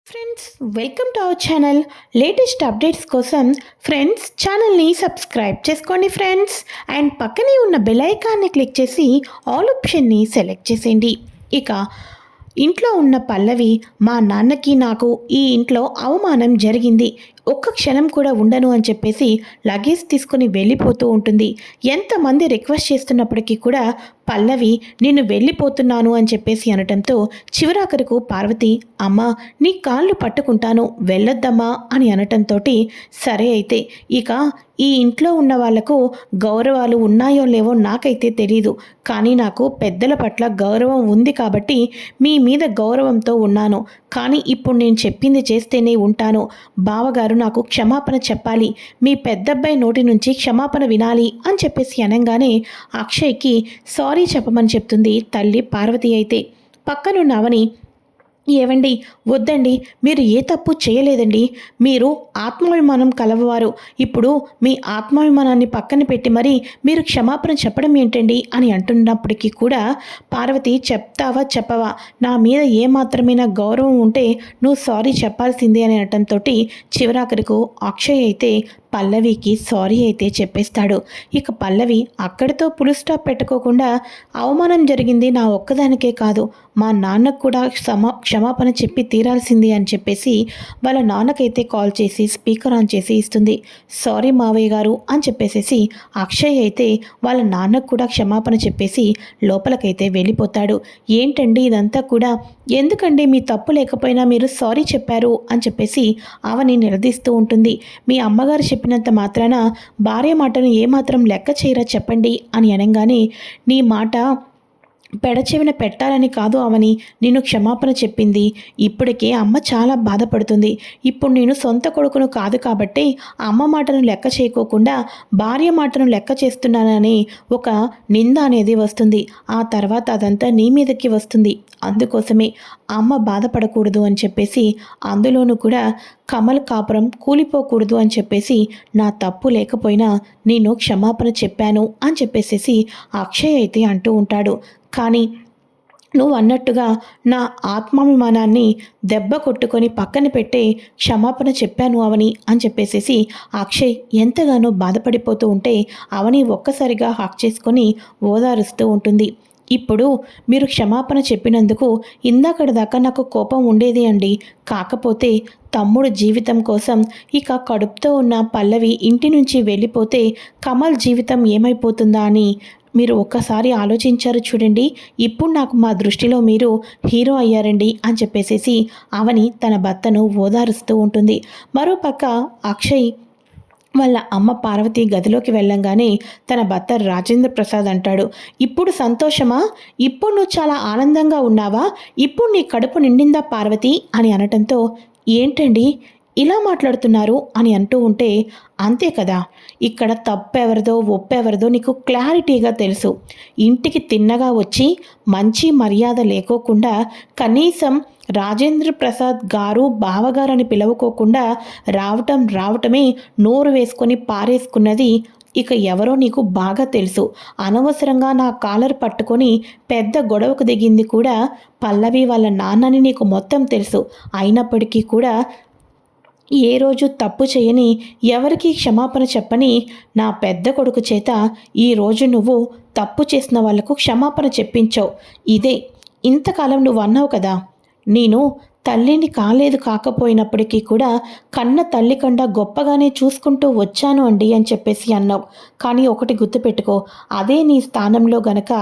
Friends, welcome to our channel. Latest updates కోసం friends ఛానల్ని subscribe చేసుకోండి ఫ్రెండ్స్. అండ్ పక్కనే ఉన్న బెల్ ఐకాన్ని క్లిక్ చేసి ఆల్ ఆప్షన్ని సెలెక్ట్ చేసేయండి. ఇక ఇంట్లో ఉన్న పల్లవి, మా నాన్నకి నాకు ఈ ఇంట్లో అవమానం జరిగింది, ఒక్క క్షణం కూడా ఉండను అని చెప్పేసి లగేజ్ తీసుకుని వెళ్ళిపోతూ ఉంటుంది. ఎంతమంది రిక్వెస్ట్ చేస్తున్నప్పటికీ కూడా పల్లవి నేను వెళ్ళిపోతున్నాను అని చెప్పేసి అనటంతో చివరాఖరకు పార్వతి, అమ్మా నీ కాళ్ళు పట్టుకుంటాను వెళ్ళొద్దమ్మా అని అనటంతో సరే అయితే ఇక ఈ ఇంట్లో ఉన్న వాళ్లకు గౌరవాలు ఉన్నాయో లేవో నాకైతే తెలీదు, కానీ నాకు పెద్దల పట్ల గౌరవం ఉంది కాబట్టి మీ మీద గౌరవంతో ఉన్నాను, కానీ ఇప్పుడు నేను చెప్పింది చేస్తేనే ఉంటాను. బావగారు నాకు క్షమాపణ చెప్పాలి, మీ పెద్దబ్బాయి నోటి నుంచి క్షమాపణ వినాలి అని చెప్పేసి అనగానే అక్షయ్కి సారీ చెప్పమని చెప్తుంది తల్లి పార్వతి. అయితే పక్కనున్న అవని, ఏవండి వద్దండి, మీరు ఏ తప్పు చేయలేదండి, మీరు ఆత్మాభిమానం కలవారు, ఇప్పుడు మీ ఆత్మాభిమానాన్ని పక్కన పెట్టి మరి మీరు క్షమాపణ చెప్పడం ఏంటండి అని అంటున్నప్పటికీ కూడా పార్వతి, చెప్తావా చెప్పవా, నా మీద ఏమాత్రమైన గౌరవం ఉంటే నువ్వు సారీ చెప్పాల్సిందే అని అనటంతో చివరాఖరకు అక్షయ్ అయితే పల్లవికి సారీ అయితే చెప్పేస్తాడు. ఇక పల్లవి అక్కడితో పుల్ స్టాప్ పెట్టుకోకుండా అవమానం జరిగింది నా ఒక్కదానికే కాదు, మా నాన్నకు కూడా క్షమాపణ చెప్పి తీరాల్సింది అని చెప్పేసి వాళ్ళ నాన్నకైతే కాల్ చేసి స్పీకర్ ఆన్ చేసి ఇస్తుంది. సారీ మావయ్య గారు అని చెప్పేసి అక్షయ్ అయితే వాళ్ళ నాన్నకు కూడా క్షమాపణ చెప్పేసి లోపలికైతే వెళ్ళిపోతాడు. ఏంటండి ఇదంతా కూడా, ఎందుకండి మీ తప్పు లేకపోయినా మీరు సారీ చెప్పారు అని చెప్పేసి అవని నిలదీస్తూ ఉంటుంది. మీ అమ్మగారు చెప్పినంత మాత్రాన భార్య మాటను ఏమాత్రం లెక్క చేయరా చెప్పండి అని అనగానే, నీ మాట పెడచెవిన పెట్టాలని కాదు అవని నేను క్షమాపణ చెప్పింది, ఇప్పటికే అమ్మ చాలా బాధపడుతుంది, ఇప్పుడు నేను సొంత కొడుకును కాదు కాబట్టి అమ్మ మాటను లెక్క చేయకోకుండా భార్య మాటను లెక్క చేస్తున్నానని ఒక నింద అనేది వస్తుంది, ఆ తర్వాత అదంతా నీ మీదకి వస్తుంది, అందుకోసమే అమ్మ బాధపడకూడదు అని చెప్పేసి, అందులోనూ కూడా కమల్ కాపురం కూలిపోకూడదు అని చెప్పేసి నా తప్పు లేకపోయినా నేను క్షమాపణ చెప్పాను అని చెప్పేసి అక్షయ్ అయితే అంటూ ఉంటాడు. కానీ నువ్వు అన్నట్టుగా నా ఆత్మాభిమానాన్ని దెబ్బ కొట్టుకొని పక్కన పెట్టే క్షమాపణ చెప్పాను అవని అని చెప్పేసి అక్షయ్ ఎంతగానో బాధపడిపోతూ ఉంటే అవని ఒక్కసారిగా హక్ చేసుకొని ఓదారుస్తూ ఉంటుంది. ఇప్పుడు మీరు క్షమాపణ చెప్పినందుకు ఇందాకటి దాకా నాకు కోపం ఉండేది అండి, కాకపోతే తమ్ముడు జీవితం కోసం ఇక కడుపుతో ఉన్న పల్లవి ఇంటి నుంచి వెళ్ళిపోతే కమల్ జీవితం ఏమైపోతుందా అని మీరు ఒక్కసారి ఆలోచించారు చూడండి, ఇప్పుడు నాకు మా దృష్టిలో మీరు హీరో అయ్యారండి అని చెప్పేసి అవని తన భర్తను ఓదారుస్తూ ఉంటుంది. మరోపక్క అక్షయ్ వాళ్ళ అమ్మ పార్వతి గదిలోకి వెళ్ళంగానే తన భర్త రాజేంద్ర ప్రసాద్ అంటాడు, ఇప్పుడు సంతోషమా, ఇప్పుడు నువ్వు చాలా ఆనందంగా ఉన్నావా, ఇప్పుడు నీ కడుపు నిండిందా పార్వతి అని అనటంతో, ఏంటండి ఇలా మాట్లాడుతున్నారు అని అంటూ ఉంటే, అంతే కదా, ఇక్కడ తప్పెవరిదో ఒప్పెవరిదో నీకు క్లారిటీగా తెలుసు, ఇంటికి తిన్నగా వచ్చి మంచి మర్యాద లేకోకుండా కనీసం రాజేంద్ర ప్రసాద్ గారు బావగారు అని పిలవకోకుండా రావటమే నోరు వేసుకొని పారేసుకున్నది ఇక ఎవరో నీకు బాగా తెలుసు, అనవసరంగా నా కాలర్ పట్టుకొని పెద్ద గొడవకు దిగింది కూడా పల్లవి వాళ్ళ నాన్నని నీకు మొత్తం తెలుసు, అయినప్పటికీ కూడా ఏ రోజు తప్పు చేయని ఎవరికీ క్షమాపణ చెప్పని నా పెద్ద కొడుకు చేత ఈరోజు నువ్వు తప్పు చేసిన వాళ్లకు క్షమాపణ చెప్పించావు, ఇదే ఇంతకాలం నువ్వు అన్నావు కదా, నేను తల్లిని కాకపోయినప్పటికీ కూడా కన్న తల్లి కన్నా గొప్పగానే చూసుకుంటూ వచ్చాను అండి అని చెప్పేసి అన్నావు, కానీ ఒకటి గుర్తుపెట్టుకో, అదే నీ స్థానంలో గనక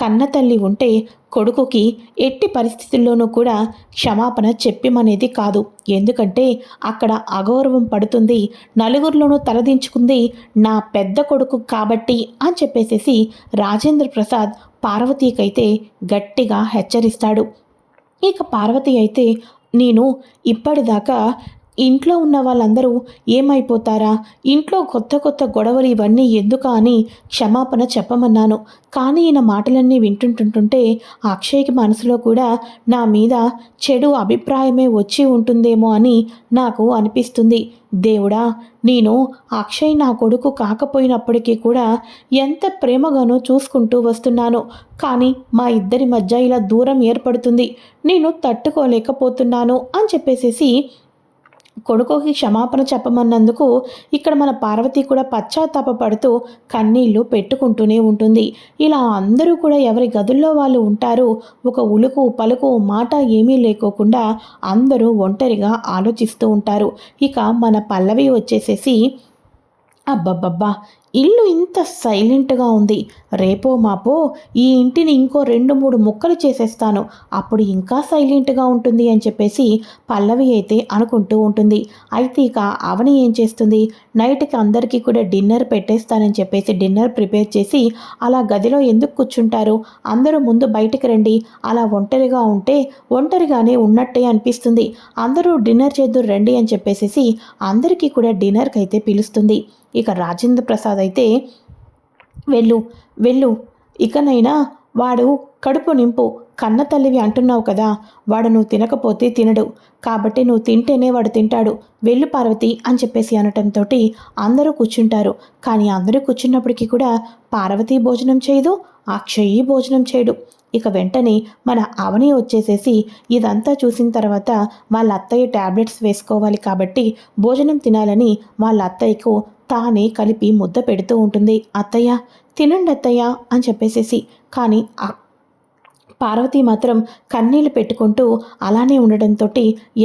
కన్న తల్లి ఉంటే కొడుకుకి ఎట్టి పరిస్థితుల్లోనూ కూడా క్షమాపణ చెప్పమనేది కాదు, ఎందుకంటే అక్కడ అగౌరవం పడుతుంది, నలుగురిలోనూ తలదించుకుంది నా పెద్ద కొడుకు కాబట్టి అని చెప్పేసి రాజేంద్ర ప్రసాద్ పార్వతీకైతే గట్టిగా హెచ్చరిస్తాడు. ఇక పార్వతి అయితే, నేను ఇప్పటిదాకా ఇంట్లో ఉన్న వాళ్ళందరూ ఏమైపోతారా, ఇంట్లో కొత్త కొత్త గొడవలు ఇవన్నీ ఎందుకా అని క్షమాపణ చెప్పమన్నాను. కానీ ఈయన మాటలన్నీ వింటుంటుంటే అక్షయ్కి మనసులో కూడా నా మీద చెడు అభిప్రాయమే వచ్చి ఉంటుందేమో అని నాకు అనిపిస్తుంది. దేవుడా, నేను అక్షయ్ నా కొడుకు కాకపోయినప్పటికీ కూడా ఎంత ప్రేమగానో చూసుకుంటూ వస్తున్నాను. కానీ మా ఇద్దరి మధ్య ఇలా దూరం ఏర్పడుతుంది, నేను తట్టుకోలేకపోతున్నాను అని చెప్పేసేసి కొడుకుకి క్షమాపణ చెప్పమన్నందుకు ఇక్కడ మన పార్వతి కూడా పశ్చాత్తాపపడుతూ కన్నీళ్లు పెట్టుకుంటూనే ఉంటుంది. ఇలా అందరూ కూడా ఎవరి గదుల్లో వాళ్ళు ఉంటారు. ఒక ఉలుకు పలుకు మాట ఏమీ లేకోకుండా అందరూ ఒంటరిగా ఆలోచిస్తూ ఉంటారు. ఇక మన పల్లవి వచ్చేసేసి అబ్బబ్బబ్బా, ఇల్లు ఇంత సైలెంట్గా ఉంది, రేపో మాపో ఈ ఇంటిని ఇంకో 2-3 ముక్కలు చేసేస్తాను, అప్పుడు ఇంకా సైలెంట్గా ఉంటుంది అని చెప్పేసి పల్లవి అయితే అనుకుంటూ ఉంటుంది. అయితే ఇక అవని ఏం చేస్తుంది, నైట్కి అందరికీ కూడా డిన్నర్ పెట్టేస్తానని చెప్పేసి డిన్నర్ ప్రిపేర్ చేసి అలా గదిలో ఎందుకు కూర్చుంటారు, అందరూ ముందు బయటికి రండి, అలా ఒంటరిగా ఉంటే ఒంటరిగానే ఉన్నట్టే అనిపిస్తుంది, అందరూ డిన్నర్ చేద్దురు రండి అని చెప్పేసి అందరికీ కూడా డిన్నర్కి అయితే పిలుస్తుంది. ఇక రాజేంద్ర ప్రసాద్ అయితే వెళ్ళు వెళ్ళు, ఇకనైనా వాడు కడుపు నింపు, కన్న తల్లివి అంటున్నావు కదా, వాడు నువ్వు తినకపోతే తినడు, కాబట్టి నువ్వు తింటేనే వాడు తింటాడు, వెళ్ళు పార్వతి అని చెప్పేసి అనటంతో అందరూ కూర్చుంటారు. కానీ అందరూ కూర్చున్నప్పటికీ కూడా పార్వతి భోజనం చేయదు, అక్షయ్ భోజనం చేయడు. ఇక వెంటనే మన అవని వచ్చేసేసి ఇదంతా చూసిన తర్వాత వాళ్ళ అత్తయ్య ట్యాబ్లెట్స్ వేసుకోవాలి కాబట్టి భోజనం తినాలని వాళ్ళ అత్తయ్యకు తానే కలిపి ముద్ద పెడుతూ ఉంటుంది. అత్తయ్య తినండి అత్తయ్య అని చెప్పేసేసి. కానీ పార్వతి మాత్రం కన్నీళ్లు పెట్టుకుంటూ అలానే ఉండడంతో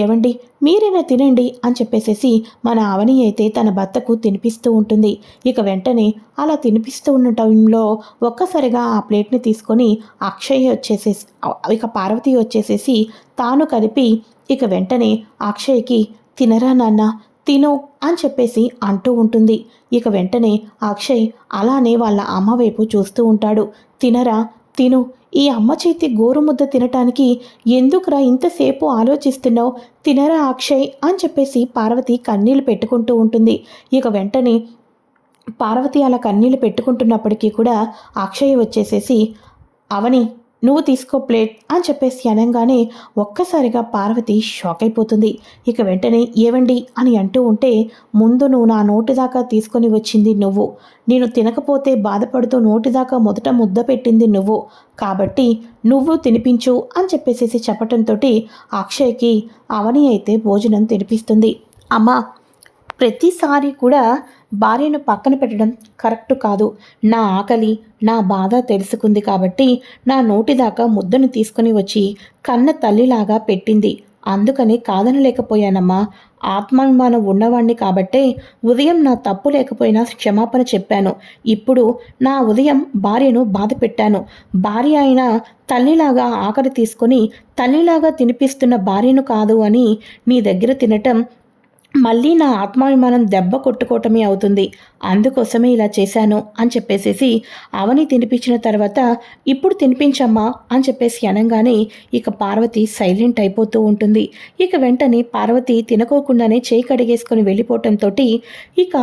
ఏవండి మీరైనా తినండి అని చెప్పేసేసి మన అవని అయితే తన భర్తకు తినిపిస్తూ ఉంటుంది. ఇక వెంటనే అలా తినిపిస్తూ ఉన్న టైంలో ఒక్కసారిగా ఆ ప్లేట్ని తీసుకొని అక్షయ్ వచ్చేసేసి ఇక పార్వతి వచ్చేసేసి తాను కలిపి ఇక వెంటనే అక్షయ్కి తినరా నాన్న తిను అని చెప్పేసి అంటూ ఉంటుంది. ఇక వెంటనే అక్షయ్ అలానే వాళ్ళ అమ్మ వైపు చూస్తూ ఉంటాడు. తినరా తిను, ఈ అమ్మ చేతి గోరుముద్ద తినటానికి ఎందుకురా ఇంతసేపు ఆలోచిస్తున్నావు, తినరా అక్షయ్ అని చెప్పేసి పార్వతి కన్నీళ్లు పెట్టుకుంటూ ఉంటుంది. ఇక వెంటనే పార్వతి అలా కన్నీళ్లు పెట్టుకుంటున్నప్పటికీ కూడా అక్షయ్ వచ్చేసేసి అవని నువ్వు తీసుకో ప్లేట్ అని చెప్పేసి అనగానే ఒక్కసారిగా పార్వతి షాక్ అయిపోతుంది. ఇక వెంటనే ఏవండి అని అంటూ ఉంటే ముందు నువ్వు నా నోటి దాకా తీసుకొని వచ్చింది నువ్వు, నేను తినకపోతే బాధపడుతూ నోటి దాకా మొదట ముద్ద పెట్టింది నువ్వు, కాబట్టి నువ్వు తినిపించు అని చెప్పేసి చెప్పటంతో అక్షయ్కి అవని అయితే భోజనం తినిపిస్తుంది. అమ్మా, ప్రతిసారి కూడా భార్యను పక్కన పెట్టడం కరెక్ట్ కాదు, నా ఆకలి నా బాధ తెలుసుకుంది కాబట్టి నా నోటి దాకా ముద్దను తీసుకుని వచ్చి కన్న తల్లిలాగా పెట్టింది, అందుకని కాదనలేకపోయానమ్మా, ఆత్మాభిమానం ఉన్నవాణ్ణి కాబట్టే ఉదయం నా తప్పు లేకపోయినా క్షమాపణ చెప్పాను, ఇప్పుడు నా ఉదయం భార్యను బాధ పెట్టాను, భార్య అయినా తల్లిలాగా ఆకలి తీసుకొని తల్లిలాగా తినిపిస్తున్న భార్యను కాదు అని నీ దగ్గర తినటం మళ్ళీ నా ఆత్మాభిమానం దెబ్బ కొట్టుకోవటమే అవుతుంది, అందుకోసమే ఇలా చేశాను అని చెప్పేసేసి అవని తినిపించిన తర్వాత ఇప్పుడు తినిపించమ్మా అని చెప్పేసి అనగానే ఇక పార్వతి సైలెంట్ అయిపోతూ ఉంటుంది. ఇక వెంటనే పార్వతి తినకోకుండానే చేయి కడిగేసుకొని వెళ్ళిపోవటంతో ఇక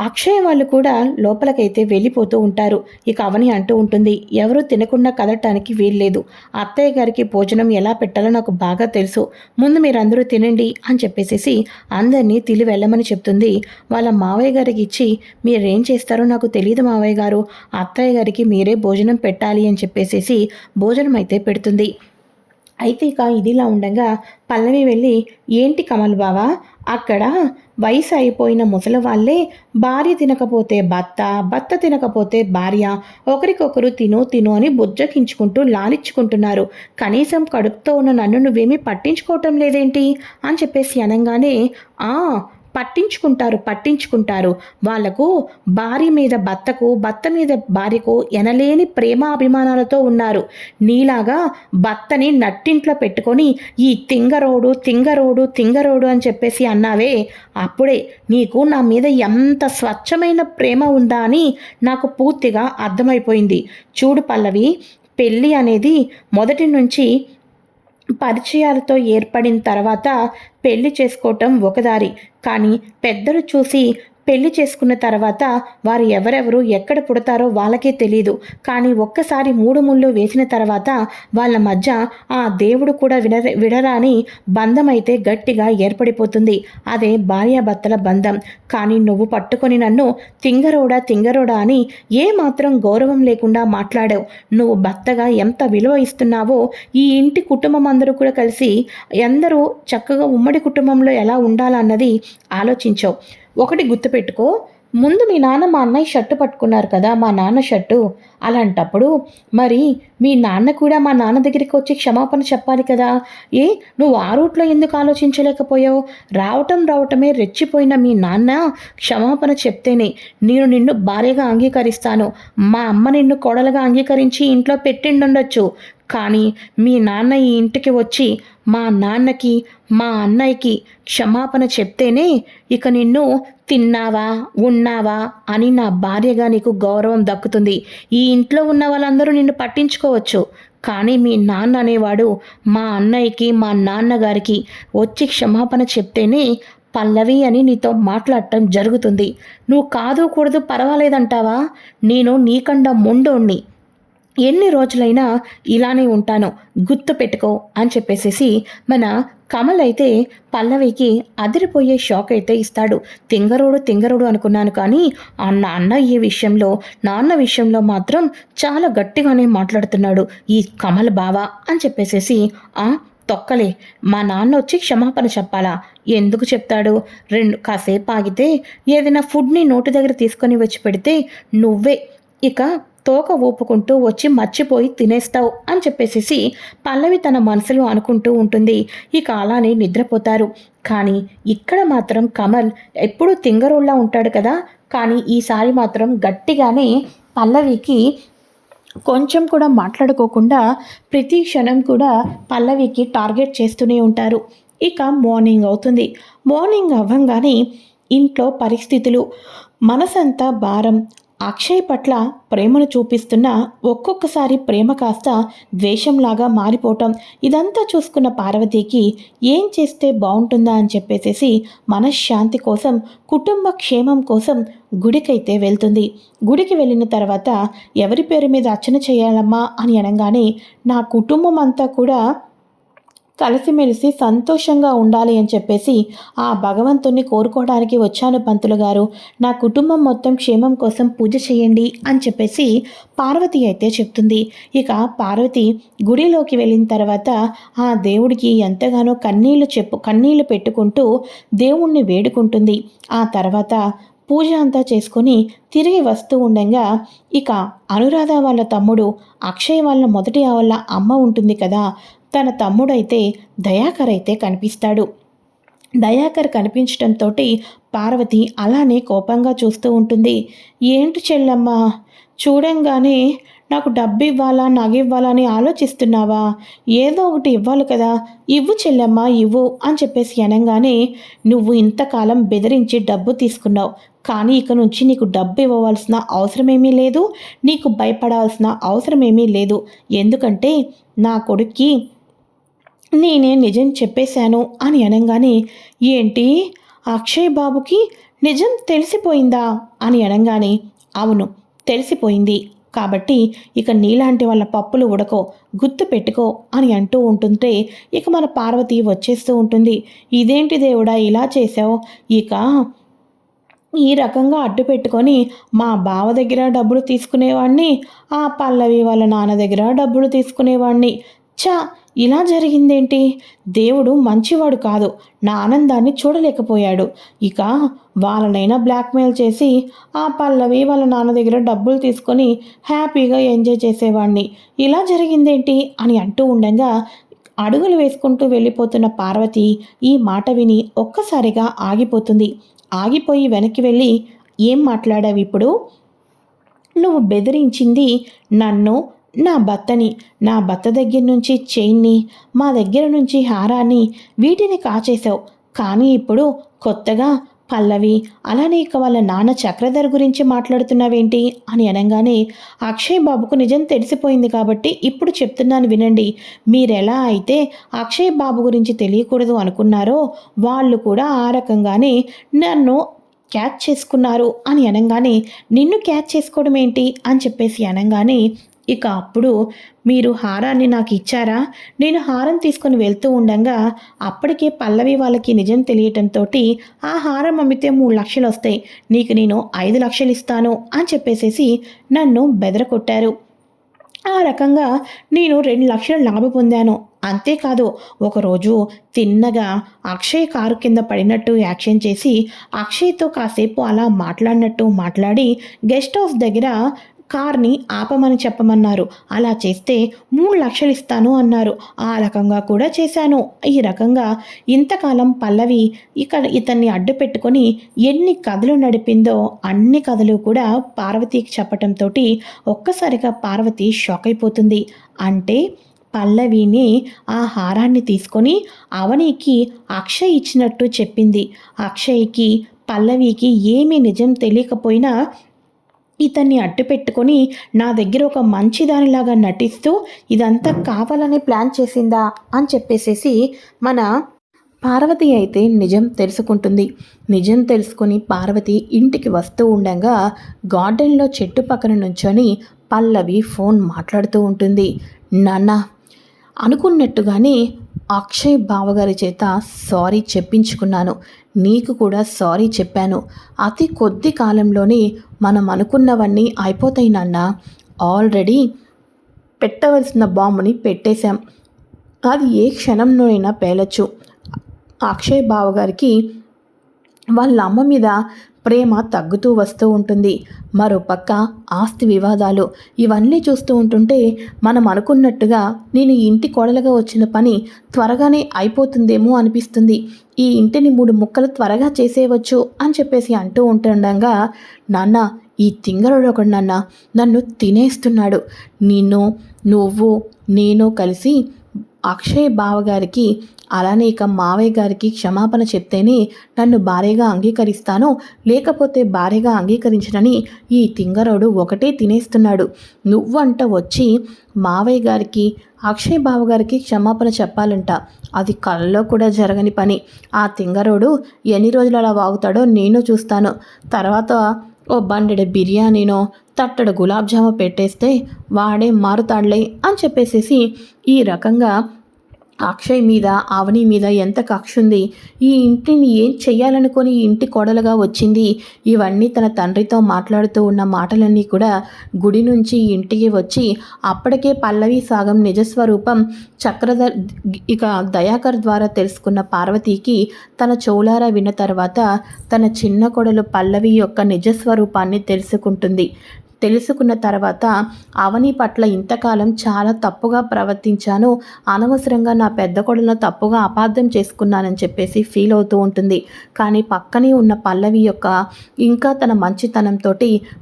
అక్షయ్ వాళ్ళు కూడా లోపలికైతే వెళ్ళిపోతూ ఉంటారు. ఇక అవని అంటూ ఉంటుంది, ఎవరూ తినకుండా కదలటానికి వీల్లేదు, అత్తయ్య గారికి భోజనం ఎలా పెట్టాలో నాకు బాగా తెలుసు, ముందు మీరందరూ తినండి అని చెప్పేసి అందరినీ తిని వెళ్ళమని చెప్తుంది. వాళ్ళ మావయ్య గారికి ఇచ్చి మీరేం చేస్తారో నాకు తెలియదు మావయ్య గారు, అత్తయ్య గారికి మీరే భోజనం పెట్టాలి అని చెప్పేసి భోజనం అయితే పెడుతుంది. అయితే ఇక ఇదిలా ఉండగా పల్లవి వెళ్ళి ఏంటి కమల్ బావా, అక్కడ వయసు అయిపోయిన ముసలి వాళ్ళే భార్య తినకపోతే భర్త, భర్త తినకపోతే భార్య ఒకరికొకరు తిను తిను అని బుజ్జకించుకుంటూ లాలిచ్చుకుంటున్నారు, కనీసం కడుపుతో ఉన్న నన్ను నువ్వేమీ పట్టించుకోవటం లేదేంటి అని చెప్పేసి అనగానే పట్టించుకుంటారు, వాళ్లకు భార్య మీద భర్తకు, భర్త మీద భార్యకు ఎనలేని ప్రేమ అభిమానాలతో ఉన్నారు, నీలాగా భర్తని నట్టింట్లో పెట్టుకొని ఈ తింగరోడు అని చెప్పేసి అన్నావే, అప్పుడే నీకు నా మీద ఎంత స్వచ్ఛమైన ప్రేమ ఉందా అని నాకు పూర్తిగా అర్థమైపోయింది. చూడు పల్లవి, పెళ్ళి అనేది మొదటి నుంచి పరిచయాలతో ఏర్పడిన తర్వాత పెళ్లి చేసుకోవటం ఒక దారి. కానీ పెద్దలు చూసి పెళ్లి చేసుకున్న తర్వాత వారు ఎవరెవరు ఎక్కడ పుడతారో వాళ్ళకే తెలీదు. కానీ ఒక్కసారి మూడు ముళ్ళు వేసిన తర్వాత వాళ్ళ మధ్య ఆ దేవుడు కూడా విడరాని బంధం అయితే గట్టిగా ఏర్పడిపోతుంది. అదే భార్యాభర్తల బంధం. కానీ నువ్వు పట్టుకొని నన్ను తింగరోడా అని ఏమాత్రం గౌరవం లేకుండా మాట్లాడావు. నువ్వు భర్తగా ఎంత విలువ ఇస్తున్నావో ఈ ఇంటి కుటుంబం అందరూ కూడా కలిసి అందరూ చక్కగా ఉమ్మడి కుటుంబంలో ఎలా ఉండాలన్నది ఆలోచించావు. ఒకటి గుర్తుపెట్టుకో, ముందు మీ నాన్న మా అన్నయ్య షర్టు పట్టుకున్నారు కదా, మా నాన్న షర్టు. అలాంటప్పుడు మరి మీ నాన్న కూడా మా నాన్న దగ్గరికి వచ్చి క్షమాపణ చెప్పాలి కదా. నువ్వు ఆ రూట్లో ఎందుకు ఆలోచించలేకపోయావు? రావటమే రెచ్చిపోయిన మీ నాన్న క్షమాపణ చెప్తేనే నేను నిన్ను భార్యగా అంగీకరిస్తాను. మా అమ్మ నిన్ను కోడలుగా అంగీకరించి ఇంట్లో పెట్టిండుండొచ్చు. కానీ మీ నాన్న ఈ ఇంటికి వచ్చి మా నాన్నకి మా అన్నయ్యకి క్షమాపణ చెప్తేనే ఇక నిన్ను తిన్నావా ఉన్నావా అని నా భార్యగా నీకు గౌరవం దక్కుతుంది. ఈ ఇంట్లో ఉన్న వాళ్ళందరూ నిన్ను పట్టించుకోవచ్చు. కానీ మీ నాన్న అనేవాడు మా అన్నయ్యకి మా నాన్నగారికి వచ్చి క్షమాపణ చెప్తేనే పల్లవి అని నీతో మాట్లాడటం జరుగుతుంది. నువ్వు కాదు కూడదు పర్వాలేదంటావా? నేను నీకండా మొండోణ్ణి. ఎన్ని రోజులైనా ఇలానే ఉంటాను, గుర్తు పెట్టుకో అని చెప్పేసేసి మన కమల్ అయితే పల్లవికి అదిరిపోయే షాక్ అయితే ఇస్తాడు. తింగరోడు అనుకున్నాను, కానీ నాన్న విషయంలో మాత్రం చాలా గట్టిగానే మాట్లాడుతున్నాడు ఈ కమల్ బావా అని చెప్పేసేసి తొక్కలే, మా నాన్న వచ్చి క్షమాపణ చెప్పాలా? ఎందుకు చెప్తాడు? కాసేపు ఆగితే ఏదైనా ఫుడ్ని నోటి దగ్గర తీసుకొని వచ్చి పెడితే నువ్వే ఇక తోక ఊపుకుంటూ వచ్చి మర్చిపోయి తినేస్తావు అని చెప్పేసేసి పల్లవి తన మనసులో అనుకుంటూ ఉంటుంది. ఇక అలానే నిద్రపోతారు. కానీ ఇక్కడ మాత్రం కమల్ ఎప్పుడూ తింగరోళ్ళ ఉంటాడు కదా, కానీ ఈసారి మాత్రం గట్టిగానే పల్లవికి కొంచెం కూడా మాట్లాడుకోకుండా ప్రతి క్షణం కూడా పల్లవికి టార్గెట్ చేస్తూనే ఉంటారు. ఇక మార్నింగ్ అవుతుంది. మార్నింగ్ అవ్వంగానే ఇంట్లో పరిస్థితులు, మనసంతా భారం. అక్షయ్ పట్ల ప్రేమను చూపిస్తున్న ఒక్కొక్కసారి ప్రేమ కాస్త ద్వేషంలాగా మారిపోవటం, ఇదంతా చూసుకున్న పార్వతీకి ఏం చేస్తే బాగుంటుందా అని చెప్పేసేసి మనశ్శాంతి కోసం, కుటుంబ క్షేమం కోసం గుడికైతే వెళ్తుంది. గుడికి వెళ్ళిన తర్వాత ఎవరి పేరు మీద అర్చన చేయాలమ్మా అని అనగానే నా కుటుంబం అంతా కూడా కలిసిమెలిసి సంతోషంగా ఉండాలి అని చెప్పేసి ఆ భగవంతుణ్ణి కోరుకోవడానికి వచ్చాను పంతులు గారు. నా కుటుంబం మొత్తం క్షేమం కోసం పూజ చేయండి అని చెప్పేసి పార్వతి అయితే చెప్తుంది. ఇక పార్వతి గుడిలోకి వెళ్ళిన తర్వాత ఆ దేవుడికి ఎంతగానో కన్నీళ్లు పెట్టుకుంటూ దేవుణ్ణి వేడుకుంటుంది. ఆ తర్వాత పూజ అంతా చేసుకొని తిరిగి వస్తూ ఉండగా ఇక అనురాధ వాళ్ళ తమ్ముడు అక్షయ్ వాళ్ళ మొదటి వాళ్ళ అమ్మ ఉంటుంది కదా, తన తమ్ముడైతే దయాకర్ అయితే కనిపిస్తాడు. దయాకర్ కనిపించడంతో పార్వతి అలానే కోపంగా చూస్తూ ఉంటుంది. ఏంటి చెల్లమ్మ, చూడంగానే నాకు డబ్బు ఇవ్వాలా నగివ్వాలా అని ఆలోచిస్తున్నావా? ఏదో ఒకటి ఇవ్వాలి కదా, ఇవ్వు చెల్లమ్మ ఇవ్వు అని చెప్పేసి అనగానే నువ్వు ఇంతకాలం బెదిరించి డబ్బు తీసుకున్నావు, కానీ ఇక నుంచి నీకు డబ్బు ఇవ్వవలసిన అవసరమేమీ లేదు, నీకు భయపడాల్సిన అవసరమేమీ లేదు. ఎందుకంటే నా కొడుక్కి నేనే నిజం చెప్పేశాను అని అనగానే ఏంటి అక్షయ్ బాబుకి నిజం తెలిసిపోయిందా అని అనగానే అవును తెలిసిపోయింది, కాబట్టి ఇక నీలాంటి వాళ్ళ పప్పులు ఉడకో, గుర్తు పెట్టుకో అని అంటూ ఉంటుంటే ఇక మన పార్వతి వచ్చేస్తూ ఉంటుంది. ఇదేంటి దేవుడా ఇలా చేసావు? ఇక ఈ రకంగా అడ్డు పెట్టుకొని మా బావ దగ్గర డబ్బులు తీసుకునేవాడిని, ఆ పల్లవి వాళ్ళ నాన్న దగ్గర డబ్బులు తీసుకునేవాడిని. ఇలా జరిగిందేంటి? దేవుడు మంచివాడు కాదు, నా ఆనందాన్ని చూడలేకపోయాడు. ఇక వాళ్ళనైనా బ్లాక్మెయిల్ చేసి ఆ పల్లవి వాళ్ళ నాన్న దగ్గర డబ్బులు తీసుకొని హ్యాపీగా ఎంజాయ్ చేసేవాడిని. ఇలా జరిగిందేంటి అని అంటూ ఉండగా అడుగులు వేసుకుంటూ వెళ్ళిపోతున్న పార్వతి ఈ మాట విని ఒక్కసారిగా ఆగిపోతుంది. ఆగిపోయి వెనక్కి వెళ్ళి ఏం మాట్లాడావు ఇప్పుడు? నువ్వు బెదిరించింది నన్ను, నా భర్తని, నా భర్త దగ్గర నుంచి చైన్ని, మా దగ్గర నుంచి హారాన్ని, వీటిని కాచేశావు. కానీ ఇప్పుడు కొత్తగా పల్లవి, అలానే ఇక వాళ్ళ నాన్న చక్రధర్ గురించి మాట్లాడుతున్నావేంటి అని అనగానే, అక్షయ్ బాబుకు నిజం తెలిసిపోయింది కాబట్టి ఇప్పుడు చెప్తున్నాను వినండి. మీరెలా అయితే అక్షయ్ బాబు గురించి తెలియకూడదు అనుకున్నారో వాళ్ళు కూడా ఆ రకంగానే నన్ను క్యాచ్ చేసుకున్నారు అని అనగానే, నిన్ను క్యాచ్ చేసుకోవడం ఏంటి అని చెప్పేసి అనగానే, ఇక అప్పుడు మీరు హారాన్ని నాకు ఇచ్చారా? నేను హారం తీసుకొని వెళ్తూ ఉండంగా అప్పటికే పల్లవి వాళ్ళకి నిజం తెలియటంతో ఆ హారం అమ్మితే 3,00,000 వస్తాయి, నీకు నేను 5,00,000 ఇస్తాను అని చెప్పేసేసి నన్ను బెదరకొట్టారు. ఆ రకంగా నేను 2,00,000 లాభం పొందాను. అంతేకాదు ఒకరోజు తిన్నగా అక్షయ్ కారు కింద పడినట్టు యాక్షన్ చేసి అక్షయ్‌తో కాసేపు అలా మాట్లాడినట్టు మాట్లాడి గెస్ట్ హౌస్ దగ్గర కార్‌ని ఆపమని చెప్పమన్నారు. అలా చేస్తే 3,00,000 ఇస్తాను అన్నారు. ఆ రకంగా కూడా చేశాను. ఈ రకంగా ఇంతకాలం పల్లవి ఇతన్ని అడ్డు పెట్టుకొని ఎన్ని కథలు నడిపిందో అన్ని కథలు కూడా పార్వతికి చెప్పటంతోటి ఒక్కసారిగా పార్వతి షాక్ అయిపోతుంది. అంటే పల్లవిని ఆ హారాన్ని తీసుకొని అవనికి అక్షయ్ ఇచ్చినట్టు చెప్పింది. అక్షయ్‌కి, పల్లవికి ఏమీ నిజం తెలియకపోయినా ఇతన్ని అడ్డుపెట్టుకొని నా దగ్గర ఒక మంచిదానిలాగా నటిస్తూ ఇదంతా కావాలని ప్లాన్ చేసిందా అని చెప్పేసేసి మన పార్వతి అయితే నిజం తెలుసుకుంటుంది. నిజం తెలుసుకొని పార్వతి ఇంటికి వస్తూ ఉండగా గార్డెన్లో చెట్టు పక్కన నుంచొని పల్లవి ఫోన్ మాట్లాడుతూ ఉంటుంది. నాన్న, అనుకున్నట్టుగానే అక్షయ్ బావగారి చేత సారీ చెప్పించుకున్నాను. నీకు కూడా సారీ చెప్పాను. అతి కొద్ది కాలంలోనే మనం అనుకున్నవన్నీ అయిపోతాయి నాన్న. ఆల్రెడీ పెట్టవలసిన బాంబుని పెట్టేశాం. అది ఏ క్షణంలోనైనా పేలొచ్చు. అక్షయ్ బావగారికి వాళ్ళ అమ్మ మీద ప్రేమ తగ్గుతూ వస్తూ ఉంటుంది. మరోపక్క ఆస్తి వివాదాలు ఇవన్నీ చూస్తూ ఉంటుంటే మనం అనుకున్నట్టుగా నేను ఇంటి కోడలుగా వచ్చిన పని త్వరగానే అయిపోతుందేమో అనిపిస్తుంది. ఈ ఇంటిని 3 ముక్కలు త్వరగా చేసేయవచ్చు అని చెప్పేసి అంటూ ఉంటుండగా, నాన్న, ఈ తింగరుడు ఒకడు నన్ను తినేస్తున్నాడు. నువ్వు నేను కలిసి అక్షయ్ బావగారికి అలానే ఇక మావయ్య గారికి క్షమాపణ చెప్తేనే నన్ను భార్యగా అంగీకరిస్తాను, లేకపోతే భార్యగా అంగీకరించనని ఈ తింగరోడు ఒకటే తినేస్తున్నాడు. నువ్వంట వచ్చి మావయ్య గారికి అక్షయ్ బావగారికి క్షమాపణ చెప్పాలంట. అది కలలో కూడా జరగని పని. ఆ తింగరోడు ఎన్ని రోజులు అలా వాగుతాడో నేను చూస్తాను. తర్వాత ఓ బండెడు బిర్యానీనో తట్టడు గులాబ్ జాము పెట్టేస్తే వాడే మారుతాడులే అని చెప్పేసేసి ఈ రకంగా అక్షయ్ మీద అవని మీద ఎంత కక్ష ఉంది, ఈ ఇంటిని ఏం చెయ్యాలనుకొని ఈ ఇంటి కోడలుగా వచ్చింది, ఇవన్నీ తన తండ్రితో మాట్లాడుతూ ఉన్న మాటలన్నీ కూడా గుడి నుంచి ఇంటికి వచ్చి అప్పటికే పల్లవి సాగం నిజస్వరూపం చక్రధర్ ఇక దయాకర్ ద్వారా తెలుసుకున్న పార్వతికి తన చౌలారా విన్న తర్వాత తన చిన్న కోడలు పల్లవి యొక్క నిజస్వరూపాన్ని తెలుసుకున్న తర్వాత అవని పట్ల ఇంతకాలం చాలా తప్పుగా ప్రవర్తించాను, అనవసరంగా నా పెద్ద కొడులను తప్పుగా అపార్థం చేసుకున్నానని చెప్పేసి ఫీల్ అవుతూ ఉంటుంది. కానీ పక్కనే ఉన్న పల్లవి యొక్క ఇంకా తన మంచితనంతో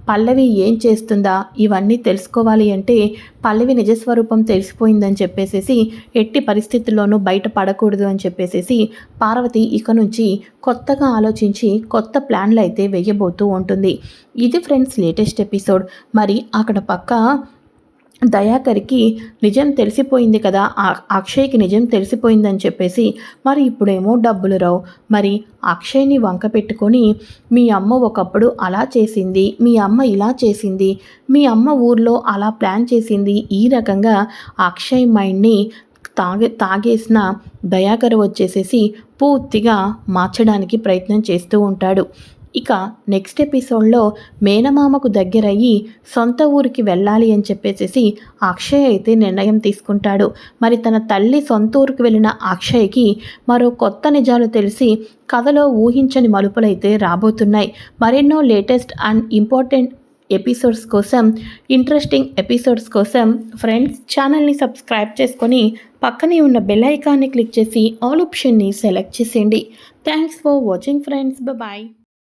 పల్లవి ఏం చేస్తుందా ఇవన్నీ తెలుసుకోవాలి అంటే పల్లవి నిజస్వరూపం తెలిసిపోయిందని చెప్పేసేసి ఎట్టి పరిస్థితుల్లోనూ బయటపడకూడదు అని చెప్పేసేసి పార్వతి ఇక నుంచి కొత్తగా ఆలోచించి కొత్త ప్లాన్లు అయితే వేయబోతూ ఉంటుంది. ఇది ఫ్రెండ్స్ లేటెస్ట్ ఎపిసోడ్. మరి అక్కడ పక్క దయాకర్కి నిజం తెలిసిపోయింది కదా, అక్షయ్కి నిజం తెలిసిపోయిందని చెప్పేసి మరి ఇప్పుడేమో డబ్బులు రావు. మరి అక్షయ్ని వంక పెట్టుకొని మీ అమ్మ ఒకప్పుడు అలా చేసింది, మీ అమ్మ ఇలా చేసింది, మీ అమ్మ ఊర్లో అలా ప్లాన్ చేసింది, ఈ రకంగా అక్షయ్ మైండ్ని తాగేసిన దయాకర్ వచ్చేసేసి పూర్తిగా మార్చడానికి ప్రయత్నం చేస్తూ ఉంటాడు. ఇక నెక్స్ట్ ఎపిసోడ్లో మేనమామకు దగ్గరయ్యి సొంత ఊరికి వెళ్ళాలి అని చెప్పేసి అక్షయ్ అయితే నిర్ణయం తీసుకుంటాడు. మరి తన తల్లి సొంత ఊరికి వెళ్ళిన అక్షయ్కి మరో కొత్త నిజాలు తెలిసి కథలో ఊహించని మలుపులైతే రాబోతున్నాయి. మరెన్నో లేటెస్ట్ అండ్ ఇంపార్టెంట్ ఎపిసోడ్స్ కోసం, ఇంట్రెస్టింగ్ ఎపిసోడ్స్ కోసం ఫ్రెండ్స్ ఛానల్ని సబ్స్క్రైబ్ చేసుకొని పక్కనే ఉన్న బెల్ ఐకాన్ని క్లిక్ చేసి ఆల్ ఆప్షన్ని సెలెక్ట్ చేసేయండి. Thanks for watching friends. Bye.